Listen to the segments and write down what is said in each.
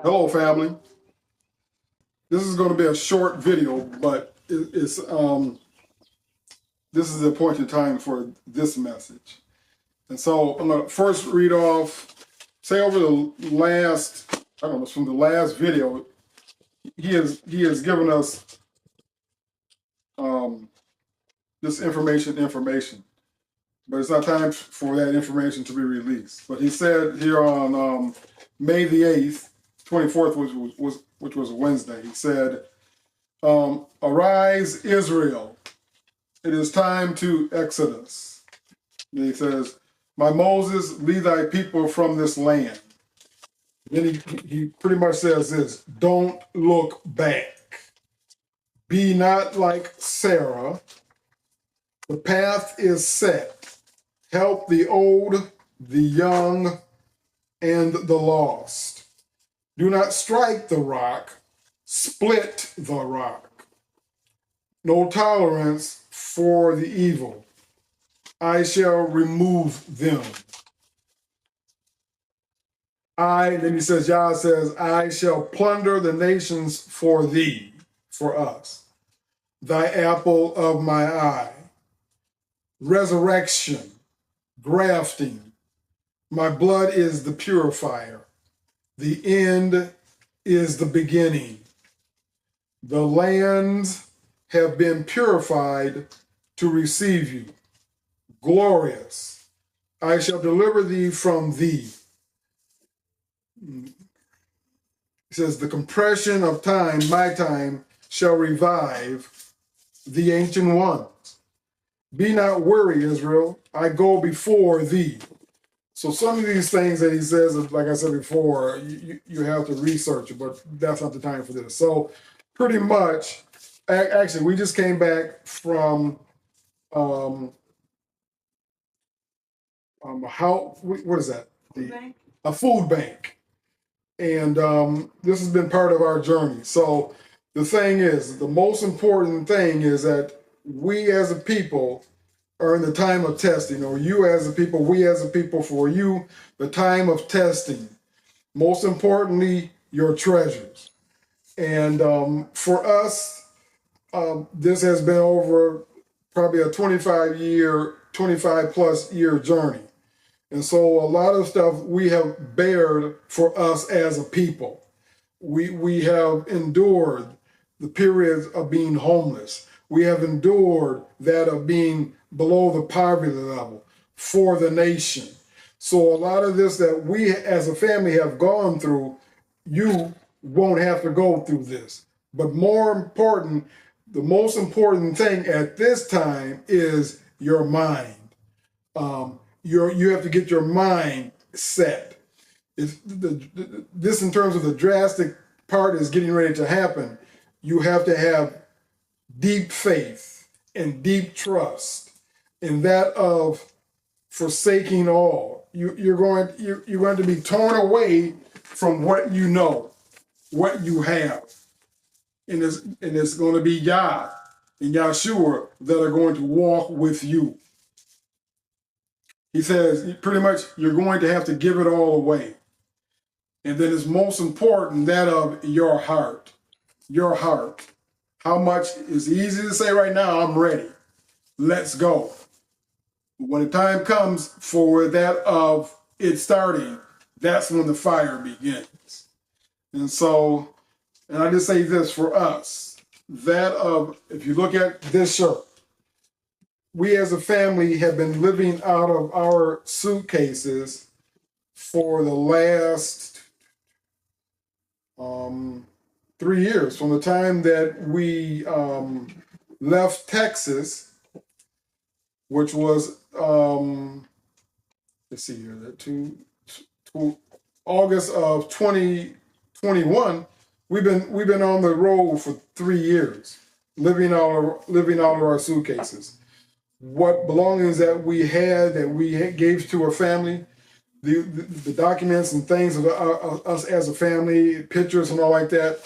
Hello, family. This is going to be a short video, but this is the appointed time for this message. And so I'm going to first read off, say over the last, I don't know, from the last video, he has given us this information, but it's not time for that information to be released. But he said here on May the 8th, 24th, which was Wednesday, he said, arise, Israel, it is time to Exodus. And he says, my Moses, lead thy people from this land. Then he pretty much says this, don't look back. Be not like Sarah. The path is set. Help the old, the young, and the lost. Do not strike the rock, split the rock. No tolerance for the evil. I shall remove them. Then he says, Yah says, I shall plunder the nations for thee, for us, thy apple of my eye. Resurrection, grafting, my blood is the purifier. The end is the beginning. The lands have been purified to receive you. Glorious, I shall deliver thee from thee. He says, the compression of time, my time, shall revive the ancient ones. Be not weary, Israel, I go before thee. So some of these things that he says, like I said before, you have to research it, but that's not the time for this. So pretty much, actually, we just came back from what is that? A food bank. And this has been part of our journey. So the thing is, the most important thing is that we as a people are in the time of testing, or you as a people, we as a people, for you, the time of testing. Most importantly, your treasures. And for us, this has been over probably a 25 plus year journey. And so a lot of stuff we have bared for us as a people. We have endured the periods of being homeless. We have endured that of being below the poverty level for the nation. So a lot of this that we as a family have gone through, you won't have to go through this. But more important, the most important thing at this time is your mind. You have to get your mind set. This in terms of the drastic part is getting ready to happen. You have to have deep faith and deep trust in that of forsaking all. You're going to be torn away from what you know, what you have. And it's going to be Yah and Yahshua that are going to walk with you. He says, pretty much, you're going to have to give it all away. And then it's most important, that of your heart. Your heart. How much is easy to say right now, I'm ready. Let's go. When the time comes for that of it starting, that's when the fire begins. And so, and I just say this for us, that of, if you look at this shirt, we as a family have been living out of our suitcases for the last 3 years, from the time that we left Texas, which was let's see here, August of 2021. We've been on the road for 3 years, living out of our suitcases. What belongings that we had, that we gave to our family, the documents and things of us as a family, pictures and all like that,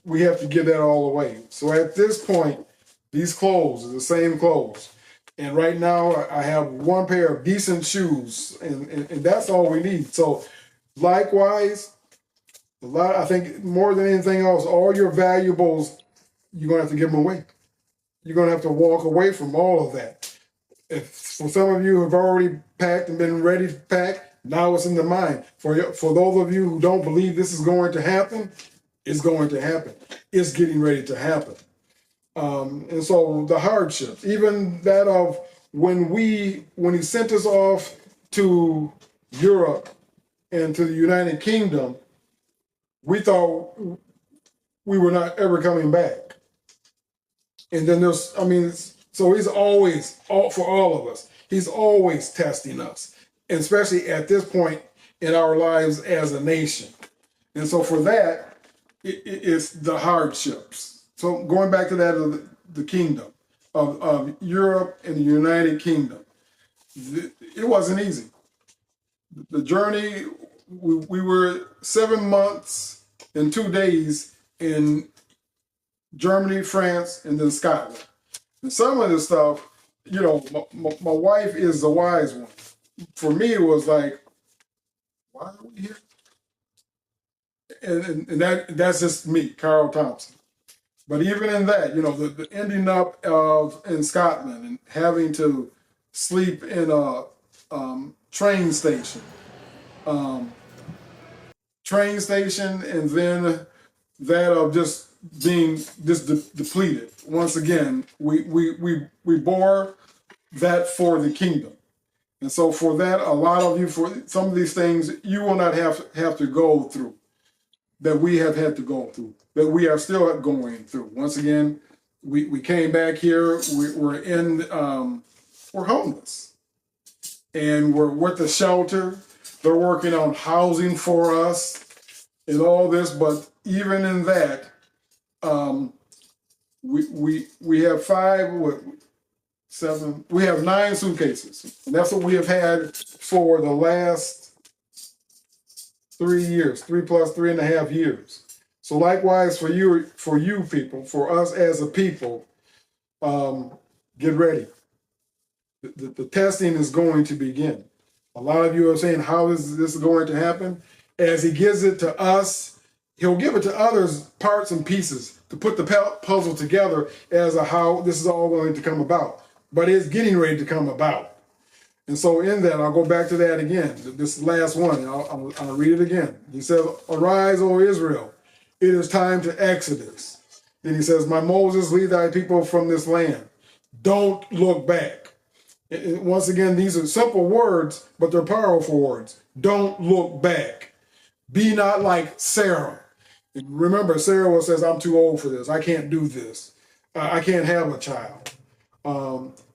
we have to give that all away. So at this point, these clothes are the same clothes. And right now I have one pair of decent shoes, and that's all we need. So likewise, I think more than anything else, all your valuables, you're going to have to give them away. You're going to have to walk away from all of that. If for some of you who have already packed and been ready to pack, now it's in the mind. For those of you who don't believe this is going to happen, it's going to happen. It's getting ready to happen. And so the hardships, even that of when he sent us off to Europe and to the United Kingdom, we thought we were not ever coming back. And then so he's always, for all of us, he's always testing us, and especially at this point in our lives as a nation. And so for that, it's the hardships. So going back to that of the kingdom, of Europe and the United Kingdom, it wasn't easy. The journey, we were 7 months and 2 days in Germany, France, and then Scotland. And some of this stuff, my wife is the wise one. For me, it was like, why are we here? And that's just me, Carl Thompson. But even in that, the ending up in Scotland and having to sleep in a train station, and then that of just being depleted. Once again, we bore that for the kingdom. And so for that, a lot of you, for some of these things, you will not have to go through that we have had to go through, that we are still going through. Once again, we came back here, we're homeless. And we're with the shelter. They're working on housing for us and all this, but even in that, we have we have 9 suitcases, and that's what we have had for the last 3 years, 3.5 years. So likewise for you people, for us as a people, get ready. The testing is going to begin. A lot of you are saying, how is this going to happen? As he gives it to us, he'll give it to others, parts and pieces, to put the puzzle together as to how this is all going to come about. But it's getting ready to come about. And so in that, I'll go back to that again, this last one, I'll read it again. He says, arise, O Israel, it is time to exodus. Then he says, my Moses, lead thy people from this land. Don't look back. And once again, these are simple words, but they're powerful words. Don't look back. Be not like Sarah. And remember, Sarah says, I'm too old for this. I can't do this. I can't have a child.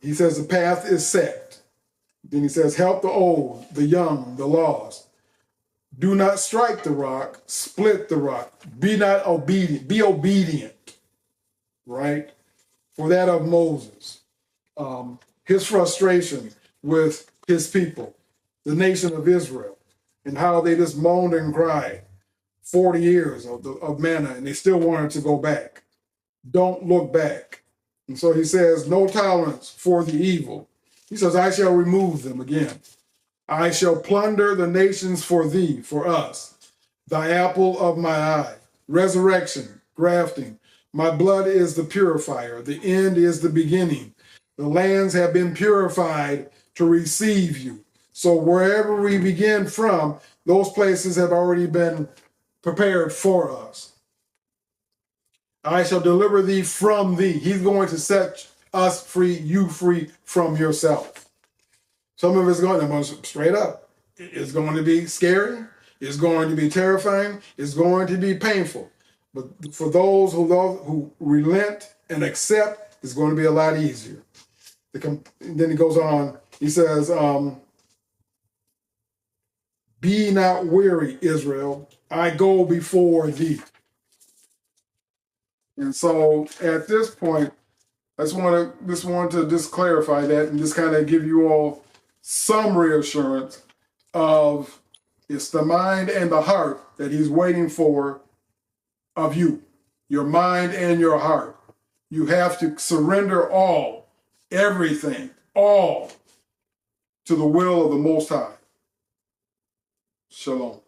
He says the path is set. Then he says, help the old, the young, the lost. Do not strike the rock, split the rock. Be not obedient. Be obedient, right? For that of Moses. His frustration with his people, the nation of Israel, and how they just moaned and cried 40 years of manna, and they still wanted to go back. Don't look back. And so he says, no tolerance for the evil. He says, I shall remove them again. I shall plunder the nations for thee, for us, thy apple of my eye. Resurrection, grafting. My blood is the purifier. The end is the beginning. The lands have been purified to receive you. So wherever we begin from, those places have already been prepared for us. I shall deliver thee from thee. He's going to set us free, you free from yourself. Some of it's going to, straight up, it's going to be scary. It's going to be terrifying. It's going to be painful. But for those who relent and accept, it's going to be a lot easier. Then he goes on, he says, be not weary, Israel. I go before thee. And so at this point, I just want to just clarify that and just kind of give you all some reassurance of it's the mind and the heart that he's waiting for of you, your mind and your heart. You have to surrender all, everything, all to the will of the Most High. Shalom.